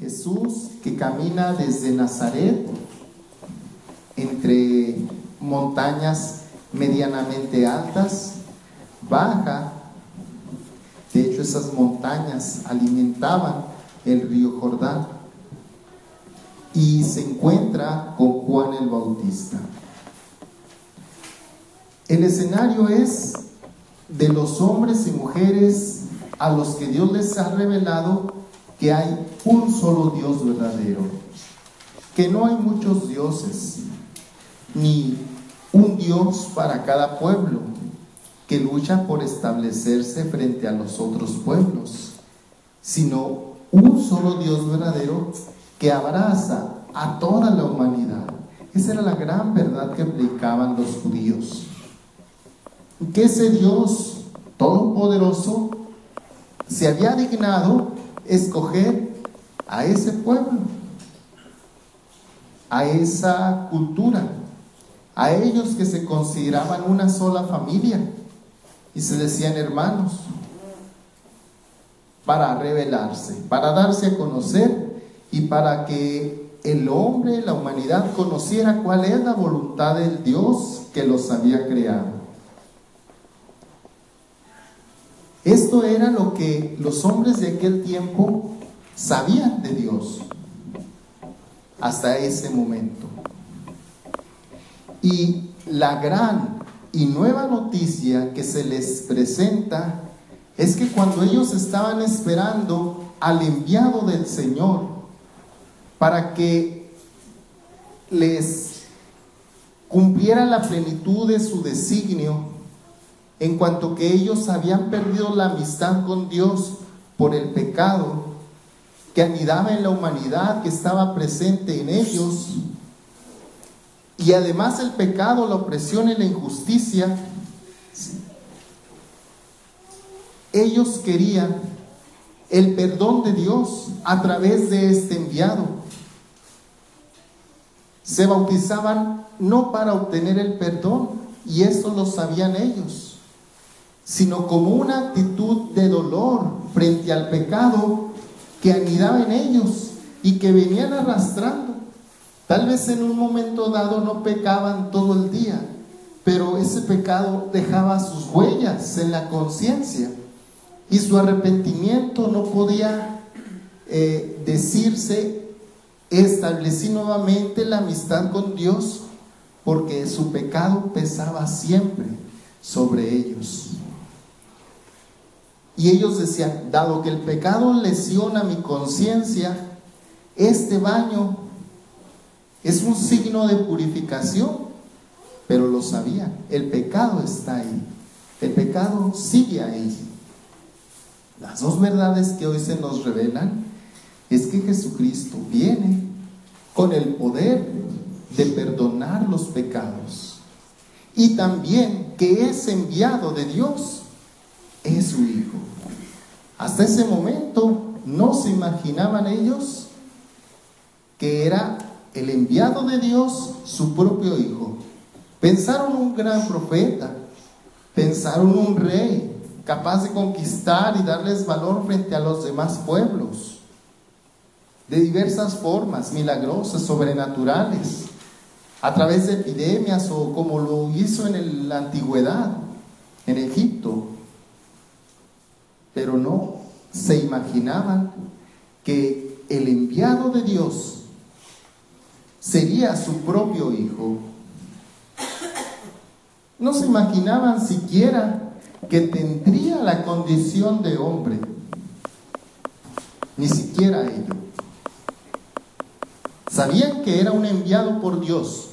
Jesús, que camina desde Nazaret entre montañas medianamente altas, baja. De hecho, esas montañas alimentaban el río Jordán, y se encuentra con Juan el Bautista. El escenario es de los hombres y mujeres a los que Dios les ha revelado que hay un solo Dios verdadero, que no hay muchos dioses, ni un Dios para cada pueblo, que lucha por establecerse frente a los otros pueblos, sino un solo Dios verdadero que abraza a toda la humanidad. Esa era la gran verdad que predicaban los judíos, que ese Dios todopoderoso se había dignado escoger a ese pueblo, a esa cultura, a ellos que se consideraban una sola familia y se decían hermanos, para revelarse, para darse a conocer y para que el hombre, la humanidad, conociera cuál es la voluntad del Dios que los había creado. Esto era lo que los hombres de aquel tiempo sabían de Dios hasta ese momento. Y la gran y nueva noticia que se les presenta es que cuando ellos estaban esperando al enviado del Señor para que les cumpliera la plenitud de su designio, en cuanto que ellos habían perdido la amistad con Dios por el pecado que anidaba en la humanidad, que estaba presente en ellos, y además el pecado, la opresión y la injusticia, ellos querían el perdón de Dios a través de este enviado. Se bautizaban no para obtener el perdón, y eso lo sabían ellos, sino como una actitud de dolor frente al pecado que anidaba en ellos y que venían arrastrando. Tal vez en un momento dado no pecaban todo el día, pero ese pecado dejaba sus huellas en la conciencia, y su arrepentimiento no podía decirse: establecí nuevamente la amistad con Dios, porque su pecado pesaba siempre sobre ellos. Y ellos decían: dado que el pecado lesiona mi conciencia, este baño es un signo de purificación. Pero lo sabían, el pecado está ahí, el pecado sigue ahí. Las dos verdades que hoy se nos revelan es que Jesucristo viene con el poder de perdonar los pecados, y también que es enviado de Dios, es su Hijo. Hasta ese momento no se imaginaban ellos que era el enviado de Dios, su propio Hijo. Pensaron un gran profeta, pensaron un rey capaz de conquistar y darles valor frente a los demás pueblos, de diversas formas milagrosas, sobrenaturales, a través de epidemias, o como lo hizo en la antigüedad, en Egipto. Pero no se imaginaban que el enviado de Dios sería su propio Hijo. No se imaginaban siquiera que tendría la condición de hombre, ni siquiera ello. Sabían que era un enviado por Dios,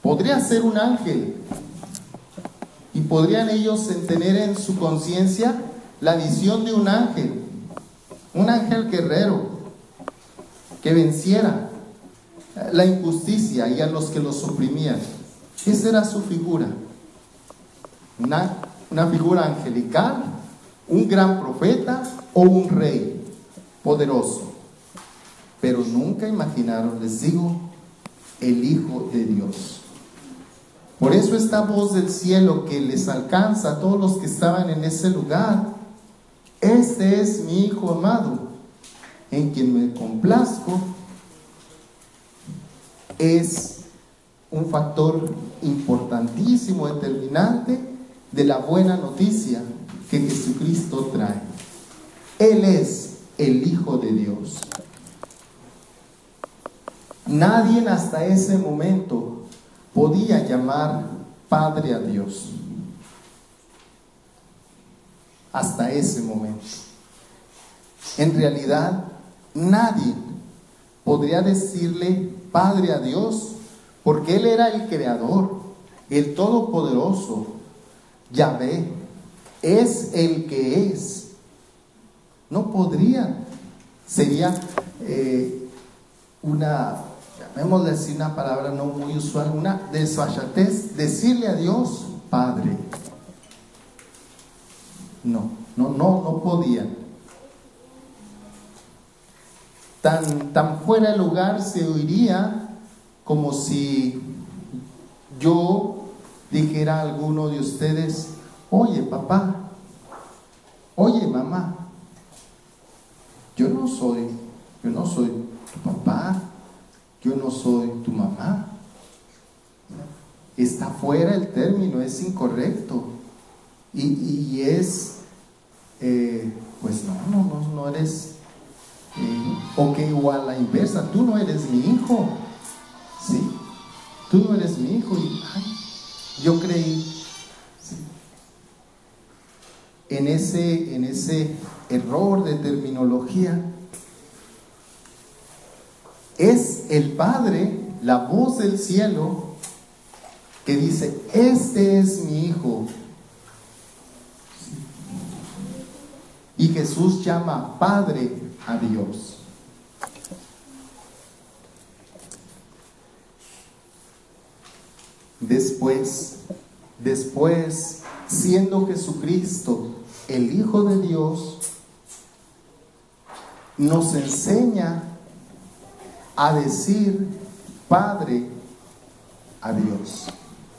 podría ser un ángel, y podrían ellos tener en su conciencia la visión de un ángel guerrero, que venciera la injusticia y a los que los oprimían. Esa era su figura, una figura angelical, un gran profeta o un rey poderoso. Pero nunca imaginaron, les digo, el Hijo de Dios. Por eso esta voz del cielo que les alcanza a todos los que estaban en ese lugar: este es mi Hijo amado, en quien me complazco, es un factor importantísimo, determinante de la buena noticia que Jesucristo trae. Él es el Hijo de Dios. Nadie hasta ese momento podía llamar Padre a Dios. Hasta ese momento. En realidad, nadie podría decirle Padre a Dios, porque Él era el Creador, el Todopoderoso, Yahvé, es el que es. No podría, sería llamémosle así, una palabra no muy usual, una desfachatez, decirle a Dios Padre. No podían. Tan fuera de lugar se oiría como si yo dijera a alguno de ustedes: oye papá, oye mamá, yo no soy tu papá, yo no soy tu mamá. Está fuera el término, es incorrecto. Y es, pues no eres, o que igual la inversa, tú no eres mi hijo, ¿sí? Tú no eres mi hijo y yo creí, ¿sí? En ese error de terminología, es el Padre, la voz del cielo, que dice: este es mi hijo. Y Jesús llama Padre a Dios. Después, siendo Jesucristo el Hijo de Dios, nos enseña a decir Padre a Dios.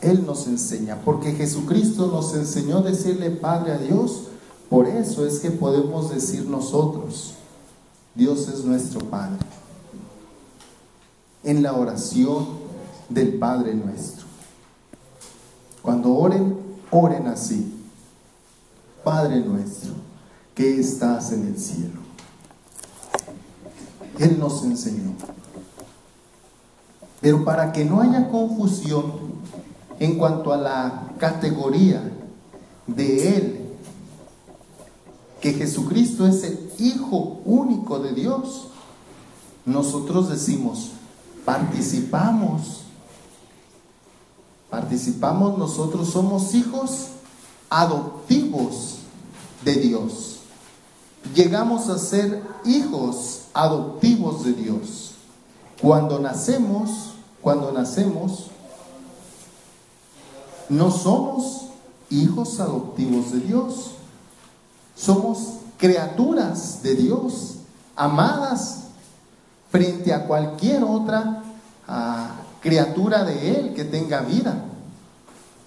Él nos enseña, porque Jesucristo nos enseñó a decirle Padre a Dios. Por eso es que podemos decir nosotros: Dios es nuestro Padre, en la oración del Padre nuestro. Cuando oren así: Padre nuestro que estás en el cielo. Él nos enseñó. Pero para que no haya confusión en cuanto a la categoría de Él, que Jesucristo es el Hijo único de Dios, nosotros decimos: participamos, nosotros somos hijos adoptivos de Dios. Llegamos a ser hijos adoptivos de Dios. Cuando nacemos, no somos hijos adoptivos de Dios. Somos criaturas de Dios, amadas frente a cualquier otra criatura de Él que tenga vida.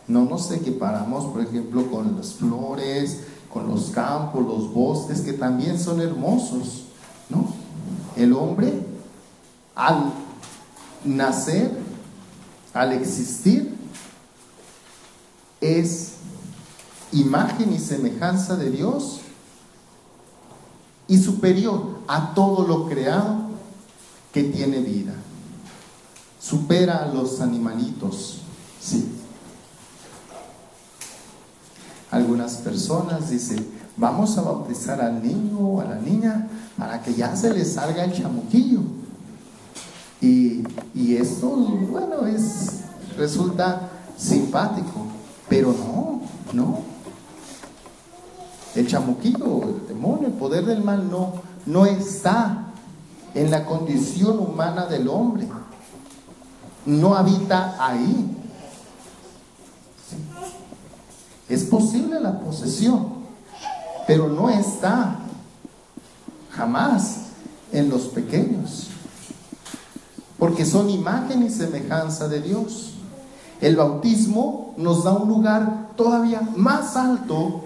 No nos equiparamos, por ejemplo, con las flores, con los campos, los bosques, que también son hermosos, ¿no? El hombre, al nacer, al existir, es imagen y semejanza de Dios y superior a todo lo creado que tiene vida. Supera a los animalitos, sí. Algunas personas dicen: vamos a bautizar al niño o a la niña para que ya se le salga el chamuquillo. Y esto, bueno, resulta simpático, pero no. El chamuquillo, el demonio, el poder del mal no está en la condición humana del hombre. No habita ahí. Sí. Es posible la posesión, pero no está jamás en los pequeños, porque son imagen y semejanza de Dios. El bautismo nos da un lugar todavía más alto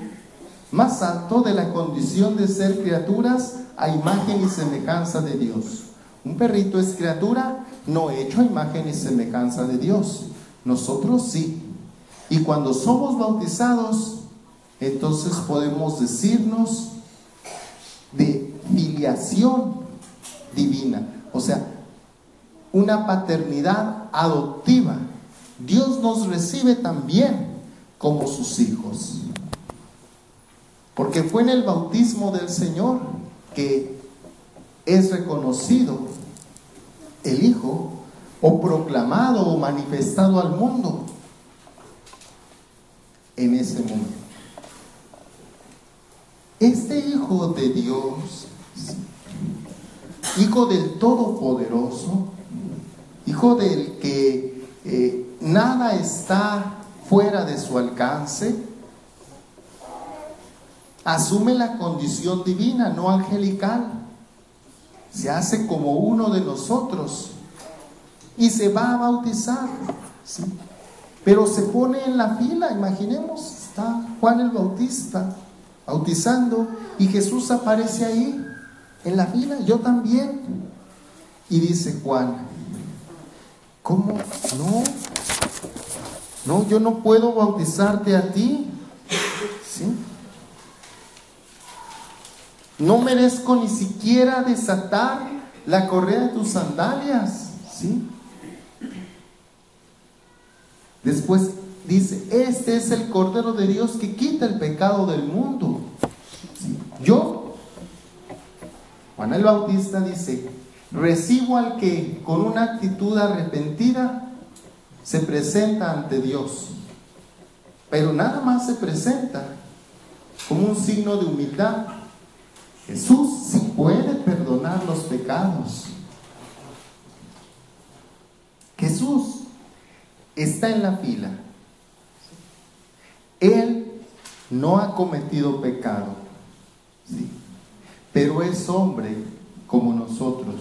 más alto de la condición de ser criaturas a imagen y semejanza de Dios. Un perrito es criatura no hecho a imagen y semejanza de Dios. Nosotros sí. Y cuando somos bautizados, entonces podemos decirnos de filiación divina, o sea, una paternidad adoptiva. Dios nos recibe también como sus hijos, porque fue en el bautismo del Señor que es reconocido el Hijo, o proclamado o manifestado al mundo en ese momento. Este Hijo de Dios, Hijo del Todopoderoso, Hijo del que nada está fuera de su alcance, asume la condición divina, no angelical. Se hace como uno de nosotros y se va a bautizar, ¿sí? Pero se pone en la fila. Imaginemos, está Juan el Bautista bautizando y Jesús aparece ahí en la fila, yo también. Y dice Juan: ¿cómo? No, yo no puedo bautizarte a ti, ¿sí? No merezco ni siquiera desatar la correa de tus sandalias, ¿sí? Después dice: este es el Cordero de Dios que quita el pecado del mundo, ¿sí? Yo, Juan el Bautista, dice: recibo al que con una actitud arrepentida se presenta ante Dios, pero nada más se presenta como un signo de humildad. Jesús sí puede perdonar los pecados. Jesús está en la fila. Él no ha cometido pecado, ¿sí? Pero es hombre como nosotros.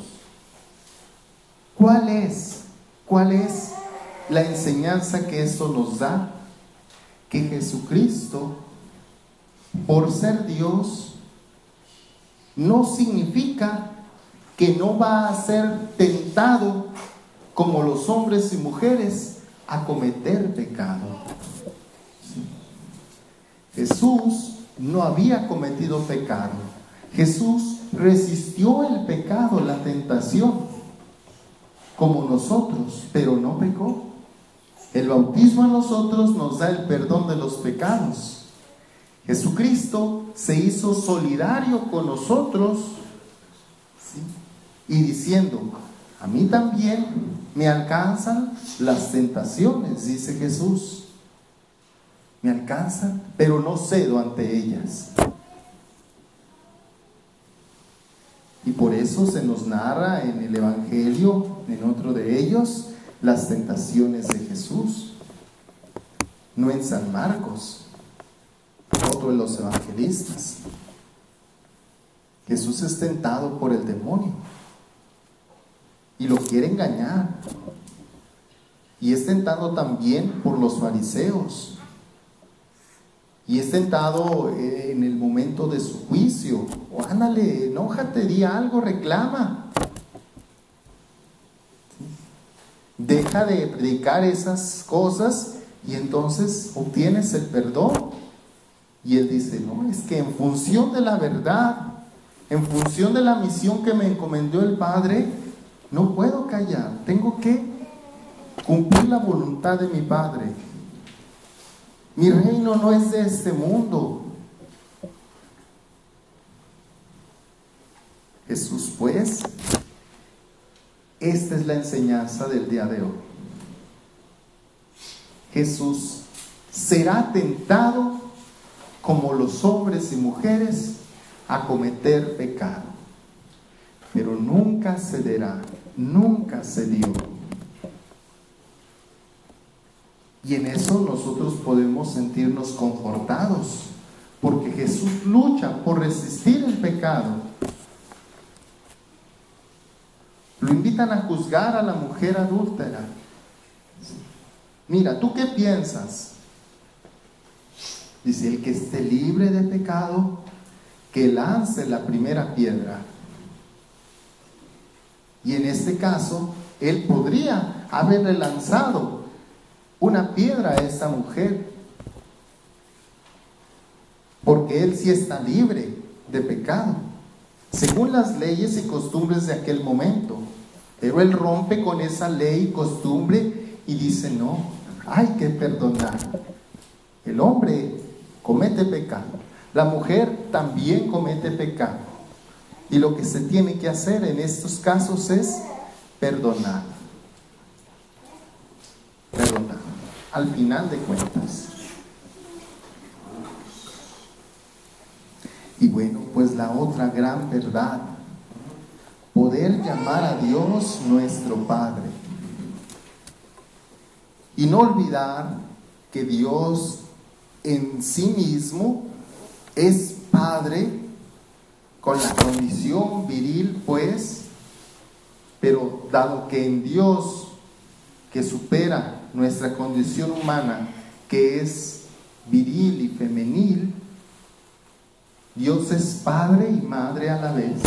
¿Cuál es la enseñanza que eso nos da? Que Jesucristo, por ser Dios, no significa que no va a ser tentado como los hombres y mujeres a cometer pecado. ¿Sí? Jesús no había cometido pecado. Jesús resistió el pecado, la tentación, como nosotros, pero no pecó. El bautismo a nosotros nos da el perdón de los pecados. Jesucristo se hizo solidario con nosotros, ¿sí? Y diciendo: a mí también me alcanzan las tentaciones, dice Jesús. Me alcanzan, pero no cedo ante ellas. Y por eso se nos narra en el Evangelio, en otro de ellos, las tentaciones de Jesús. No en San Marcos, otro de los evangelistas. Jesús es tentado por el demonio y lo quiere engañar, y es tentado también por los fariseos, y es tentado en el momento de su juicio. O ándale, enójate, di algo, reclama, deja de predicar esas cosas y entonces obtienes el perdón. Y él dice: no, es que en función de la verdad, en función de la misión que me encomendó el Padre, no puedo callar, tengo que cumplir la voluntad de mi Padre. Mi reino no es de este mundo. Jesús, pues, esta es la enseñanza del día de hoy. Jesús será tentado como los hombres y mujeres a cometer pecado, pero nunca cederá, nunca cedió. Y en eso nosotros podemos sentirnos confortados, porque Jesús lucha por resistir el pecado. Lo invitan a juzgar a la mujer adúltera. Mira, ¿tú qué piensas? Dice, el que esté libre de pecado, que lance la primera piedra. Y en este caso, él podría haberle lanzado una piedra a esa mujer, porque él sí está libre de pecado, según las leyes y costumbres de aquel momento. Pero él rompe con esa ley y costumbre y dice, no, hay que perdonar. El hombre comete pecado, la mujer también comete pecado, y lo que se tiene que hacer en estos casos es perdonar. Perdonar, al final de cuentas. Y bueno, pues la otra gran verdad, poder llamar a Dios nuestro Padre. Y no olvidar que Dios en sí mismo es Padre, con la condición viril, pues, pero dado que en Dios, que supera nuestra condición humana, que es viril y femenil, Dios es Padre y Madre a la vez.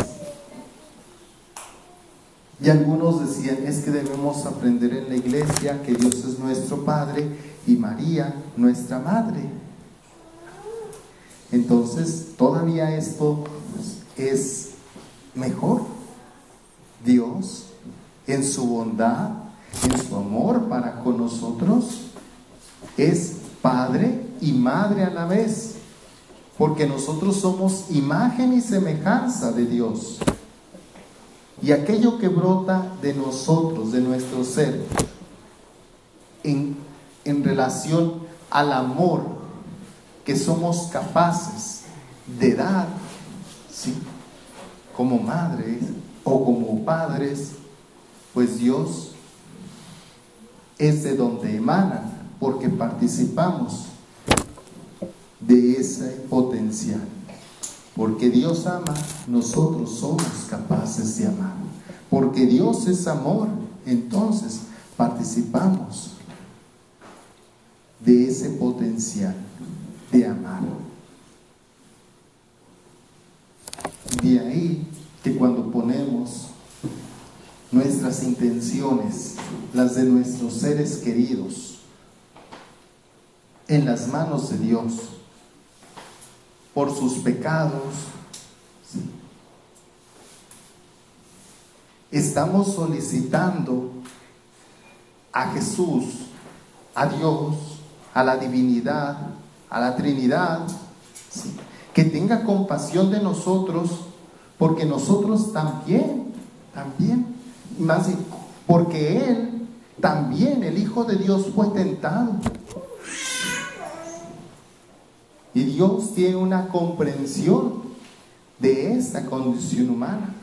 Y algunos decían, es que debemos aprender en la iglesia que Dios es nuestro Padre y María nuestra Madre. Entonces, todavía esto es mejor. Dios, en su bondad, en su amor para con nosotros, es Padre y Madre a la vez, porque nosotros somos imagen y semejanza de Dios. Y aquello que brota de nosotros, de nuestro ser, en relación al amor que somos capaces de dar, ¿sí?, como madres o como padres, pues Dios es de donde emanan, porque participamos de ese potencial. Porque Dios ama, nosotros somos capaces de amar. Porque Dios es amor, entonces participamos de ese potencial de amar. De ahí que cuando ponemos nuestras intenciones, las de nuestros seres queridos, en las manos de Dios, por sus pecados, ¿sí?, estamos solicitando a Jesús, a Dios, a la divinidad, a la Trinidad, ¿sí?, que tenga compasión de nosotros, porque nosotros también, más porque Él también, el Hijo de Dios, fue tentado. Y Dios tiene una comprensión de esta condición humana.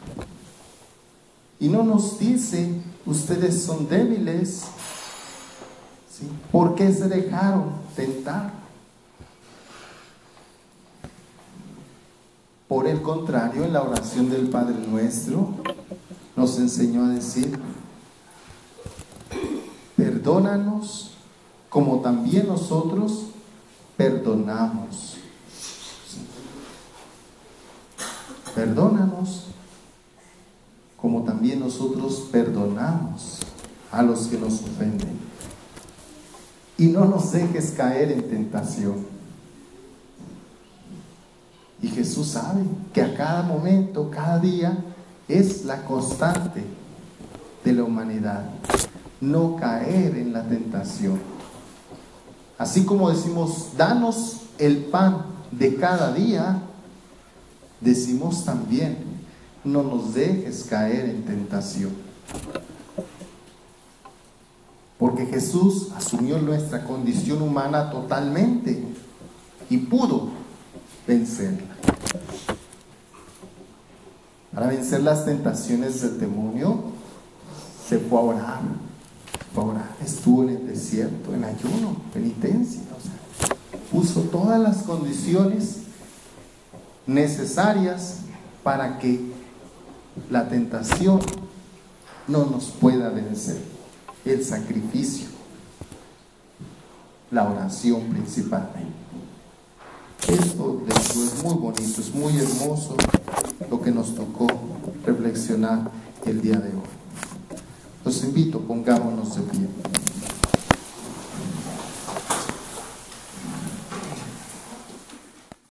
Y no nos dice, ustedes son débiles, ¿sí?, ¿por qué se dejaron tentar? Por el contrario, en la oración del Padre Nuestro nos enseñó a decir, perdónanos como también nosotros perdonamos. Perdónanos como también nosotros perdonamos a los que nos ofenden. Y no nos dejes caer en tentación. Y Jesús sabe que a cada momento, cada día, es la constante de la humanidad, no caer en la tentación. Así como decimos, danos el pan de cada día, decimos también, no nos dejes caer en tentación. Porque Jesús asumió nuestra condición humana totalmente y pudo vencerla. Para vencer las tentaciones del demonio, se fue a orar. Estuvo en el desierto, en ayuno, penitencia, puso todas las condiciones necesarias para que la tentación no nos pueda vencer. El sacrificio, la oración principalmente. Esto de hecho es muy bonito, es muy hermoso lo que nos tocó reflexionar el día de hoy. Los invito, pongámonos de pie.